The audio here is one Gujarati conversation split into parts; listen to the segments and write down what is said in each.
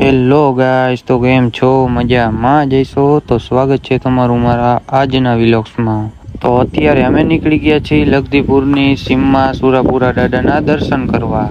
હેલો ગાઈસ, તો કેમ છો? મજામાં જઈશો તો સ્વાગત છે તમારું મારા આજના વિલોગ્સમાં। તો અત્યારે અમે નીકળી ગયા છીએ લગદીપુરની સીમમાં સુરાપુરા દાદાના દર્શન કરવા।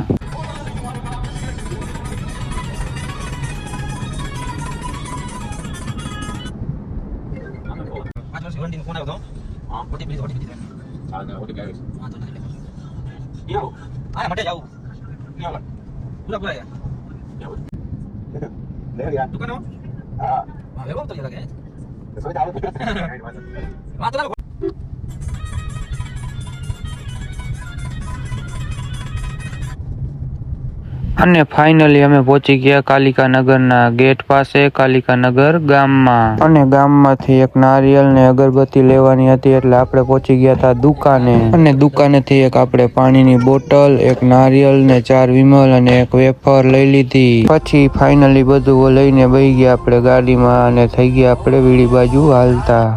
અને ફાઇનલી અમે પહોંચી ગયા કાલિકા નગરના ગેટ પાસે, કાલિકા નગર ગામમાં। અને ગામમાંથી એક નારિયેલ ને અગરબત્તી લેવાની હતી એટલે આપણે પહોંચી ગયા હતા દુકાને। અને દુકાનેથી એક આપણે પાણીની બોટલ, એક નારિયેલ ને 4 વિમલ અને એક વેફર લઈ લીધી। પછી ફાઇનલી બધું લઈને બેસી ગયા આપણે ગાડીમાં અને થઈ ગયા આપણે વીડી બાજુ હાલતા।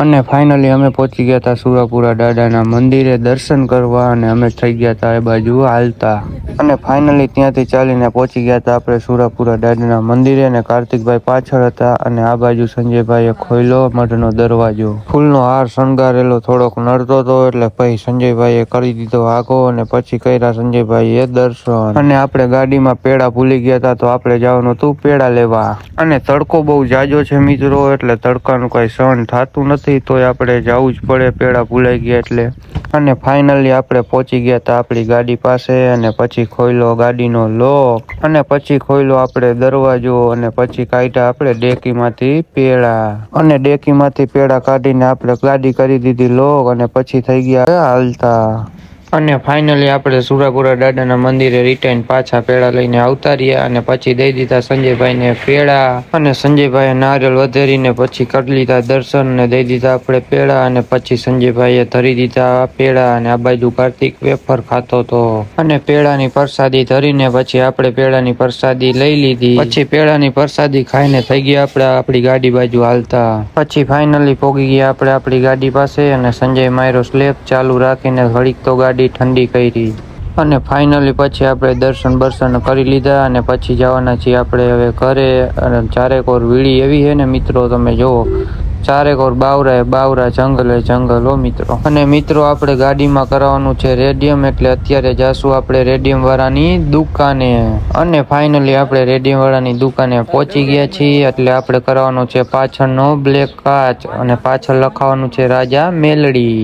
અને ફાઇનલી અમે પહોંચી ગયા હતા સુરાપુરા દાદાના મંદિરે દર્શન કરવા અને અમે થઈ ગયા હતા એ બાજુ હાલતા। અને ફાઇનલી ત્યાંથી ચાલીને પહોંચી ગયા હતા આપણે સુરાપુરા દાદાના મંદિરે અને કાર્તિકભાઈ પાછળ હતા અને આ બાજુ સંજયભાઈએ ખોલ્યો મઢનો દરવાજો। ફૂલનો હાર શણગારેલો થોડોક નડતો હતો એટલે પછી સંજયભાઈએ કરી દીધો આગો અને પછી કર્યા સંજયભાઈએ દર્શન। અને આપણે ગાડીમાં પેડા ભૂલી ગયા હતા તો આપણે જવાનું હતું પેડા લેવા। અને તડકો બહુ જાજો છે મિત્રો, એટલે તડકાનું કઈ સહન થતું નથી તોય આપણે જવું જ પડે, પેડા ભૂલાઈ ગયા એટલે। અને ફાઇનલી આપણે પહોંચી ગયા હતા આપણી ગાડી પાસે અને પછી ખોલ્યો ગાડીનો લોક અને પછી ખોલ્યો આપણે દરવાજો અને પછી કાઢ્યા આપણે ડેકીમાંથી પેડા અને ડેકીમાંથી પેડા કાઢીને આપણે ગાડી કરી દીધી લોક અને પછી થઈ ગયા હાલતા। અને ફાઇનલી આપણે સુરાપુરા દાદાના મંદિરે રિટર્ન પાછા પેડા લઈને આવતા રહ્યા અને પછી દઈ દીધા સંજયભાઈને પેડા અને સંજયભાઈએ નારિયેળ વધેરીને પછી કરી લીધા દર્શન ને દઈ દીધા આપણે પેડા અને પછી સંજયભાઈએ ધરી દીધા પેડા અને આ બાજુ કાર્તિક વેફર ખાતો હતો અને પેડાની પ્રસાદી ધરીને પછી આપણે પેડાની પ્રસાદી લઈ લીધી। પછી પેડાની પ્રસાદી ખાઈને થઈ ગયા આપણે આપણી ગાડી બાજુ હાલતા। પછી ફાઇનલી પહોંચી ગયા આપણે આપણી ગાડી પાસે અને સંજય માયરો સ્લેપ ચાલુ રાખીને ઘડીક તો ગાડી ઠંડી કરી અને ફાઇનલી પછી આપણે દર્શન કરી લીધા અને પછી જવાના છીએ આપણે હવે ઘરે। અને ચારેકોર વીડી એવી છે ને મિત્રો, તમે જુઓ ચારેકોર બાવરા જંગલ હો મિત્રો। અને મિત્રો આપણે ગાડીમાં કરાવવાનું છે રેડિયમ, એટલે અત્યારે જાશું આપણે રેડિયમ વાળાની દુકાને। અને ફાઇનલી આપણે રેડિયમ વાળાની દુકાને પહોંચી ગયા છીએ એટલે આપણે કરાવવાનો છે પાછળનો બ્લેક કાચ અને પાછળ લખાવાનું છે રાજા મેલડી।